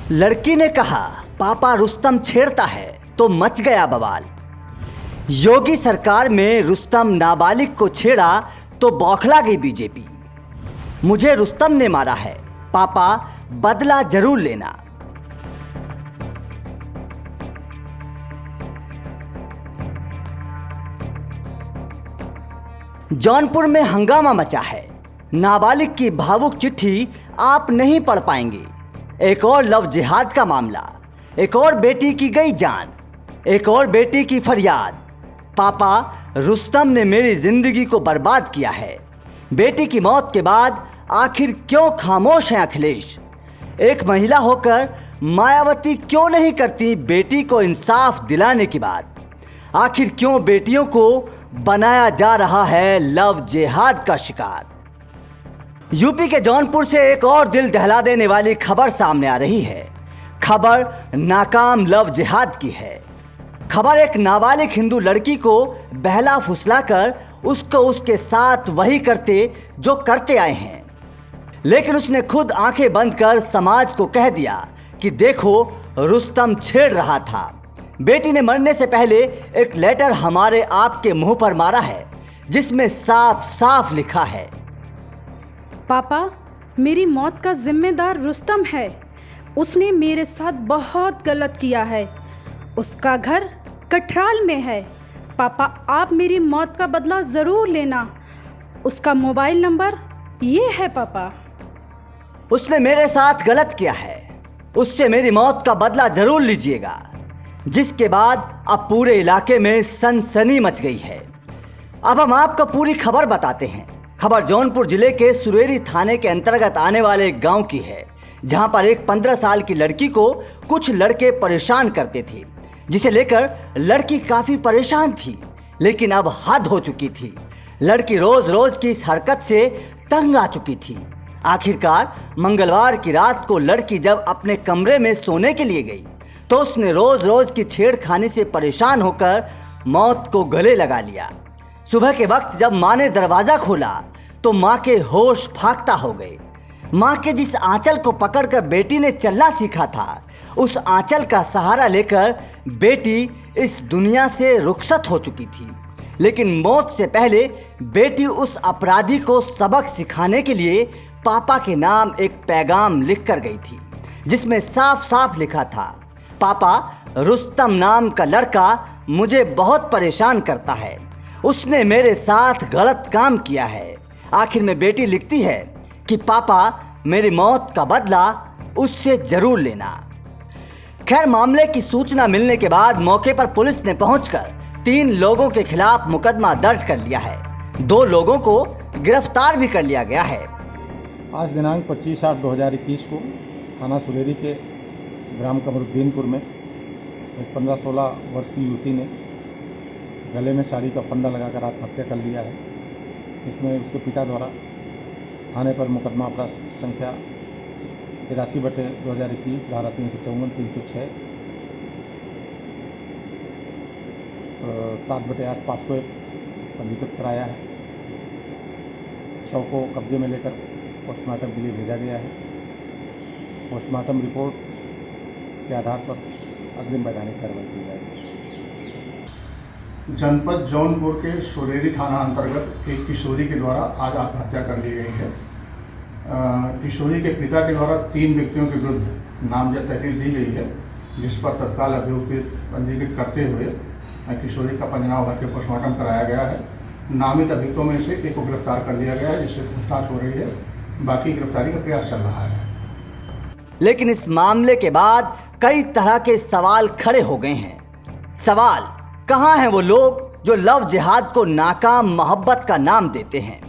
लड़की ने कहा पापा रुस्तम छेड़ता है तो मच गया बवाल। योगी सरकार में रुस्तम नाबालिग को छेड़ा तो बौखला गई बीजेपी। मुझे रुस्तम ने मारा है, पापा बदला जरूर लेना। जौनपुर में हंगामा मचा है। नाबालिग की भावुक चिट्ठी आप नहीं पढ़ पाएंगे। एक और लव जिहाद का मामला, एक और बेटी की गई जान, एक और बेटी की फरियाद। पापा रुस्तम ने मेरी जिंदगी को बर्बाद किया है। बेटी की मौत के बाद आखिर क्यों खामोश हैं अखिलेश? एक महिला होकर मायावती क्यों नहीं करती बेटी को इंसाफ दिलाने की बात? आखिर क्यों बेटियों को बनाया जा रहा है लव जिहाद का शिकार? यूपी के जौनपुर से एक और दिल दहला देने वाली खबर सामने आ रही है। खबर नाकाम लव जिहाद की है। खबर एक नाबालिग हिंदू लड़की को बहला फुसलाकर उसको उसके साथ वही करते जो करते आए हैं, लेकिन उसने खुद आंखें बंद कर समाज को कह दिया कि देखो रुस्तम छेड़ रहा था। बेटी ने मरने से पहले एक लेटर हमारे आपके मुंह पर मारा है, जिसमें साफ साफ लिखा है, पापा मेरी मौत का जिम्मेदार रुस्तम है। उसने मेरे साथ बहुत गलत किया है। उसका घर कठराल में है। पापा आप मेरी मौत का बदला ज़रूर लेना। उसका मोबाइल नंबर ये है पापा। उसने मेरे साथ गलत किया है, उससे मेरी मौत का बदला जरूर लीजिएगा। जिसके बाद अब पूरे इलाके में सनसनी मच गई है। अब हम आपको पूरी खबर बताते हैं। खबर जौनपुर जिले के सुरेरी थाने के अंतर्गत आने वाले एक गांव की है, जहां पर एक 15 साल की लड़की को कुछ लड़के परेशान करते थे, जिसे लेकर लड़की काफी परेशान थी। लेकिन अब हद हो चुकी थी। लड़की रोज रोज की इस हरकत से तंग आ चुकी थी। आखिरकार मंगलवार की रात को लड़की जब अपने कमरे में सोने के लिए गई तो उसने रोज रोज की छेड़खानी से परेशान होकर मौत को गले लगा लिया। सुबह के वक्त जब माँ ने दरवाजा खोला तो माँ के होश फाख्ता हो गए। माँ के जिस आंचल को पकड़कर बेटी ने चलना सीखा था, उस आंचल का सहारा लेकर बेटी इस दुनिया से रुखसत हो चुकी थी। लेकिन मौत से पहले बेटी उस अपराधी को सबक सिखाने के लिए पापा के नाम एक पैगाम लिख कर गई थी, जिसमें साफ साफ लिखा था, पापा रुस्तम नाम का लड़का मुझे बहुत परेशान करता है। उसने मेरे साथ गलत काम किया है। आखिर में बेटी लिखती है कि पापा मेरी मौत का बदला उससे जरूर लेना। खैर मामले की सूचना मिलने के बाद मौके पर पुलिस ने पहुंचकर 3 लोगों के खिलाफ मुकदमा दर्ज कर लिया है। 2 लोगों को गिरफ्तार भी कर लिया गया है। आज दिनांक 25/8/2021 को थाना सुरेरी के ग्राम कमरुद्दीनपुर में एक 15-16 वर्ष की युवती ने गले में साड़ी का फंदा लगाकर आत्महत्या कर लिया है। इसमें उसके पिता द्वारा थाने पर मुकदमा अपराध संख्या 83/2021 धारा 354, 306, 7/8 500 पंजीकृत कराया है। शव को कब्जे में लेकर पोस्टमार्टम के लिए भेजा गया है। पोस्टमार्टम रिपोर्ट के आधार पर अग्रिम वैधानिक कार्रवाई की जाएगी। जनपद जौनपुर के सुरेरी थाना अंतर्गत एक किशोरी के द्वारा आज आत्महत्या कर ली गई है। किशोरी के पिता के द्वारा 3 व्यक्तियों के विरुद्ध नामजद तहरीर दी गई है, जिस पर तत्काल अभियुक्त पंजीकृत करते हुए किशोरी का पंचनामा भर के पोस्टमार्टम कराया गया है। नामित अभियुक्तों में से एक को गिरफ्तार कर लिया गया है, जिससे पूछताछ हो रही है। बाकी गिरफ्तारी का प्रयास चल रहा है। लेकिन इस मामले के बाद कई तरह के सवाल खड़े हो गए हैं। सवाल, कहाँ हैं वो लोग जो लव जिहाद को नाकाम मोहब्बत का नाम देते हैं?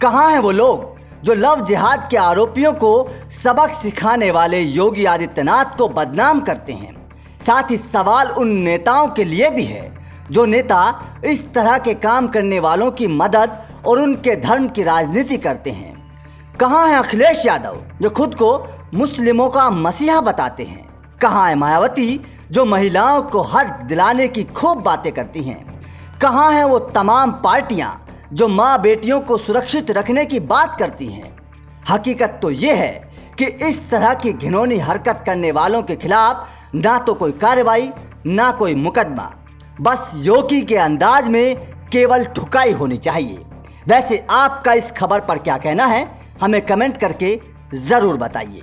कहाँ हैं वो लोग जो लव जिहाद के आरोपियों को सबक सिखाने वाले योगी आदित्यनाथ को बदनाम करते हैं? साथ ही सवाल उन नेताओं के लिए भी है जो नेता इस तरह के काम करने वालों की मदद और उनके धर्म की राजनीति करते हैं। कहाँ है अखिलेश यादव जो खुद को मुस्लिमों का मसीहा बताते हैं? कहाँ है मायावती जो महिलाओं को हक दिलाने की खूब बातें करती हैं? कहाँ हैं वो तमाम पार्टियां जो माँ बेटियों को सुरक्षित रखने की बात करती हैं? हकीकत तो ये है कि इस तरह की घिनौनी हरकत करने वालों के खिलाफ ना तो कोई कार्रवाई ना कोई मुकदमा, बस योगी के अंदाज में केवल ठुकाई होनी चाहिए। वैसे आपका इस खबर पर क्या कहना है, हमें कमेंट करके ज़रूर बताइए।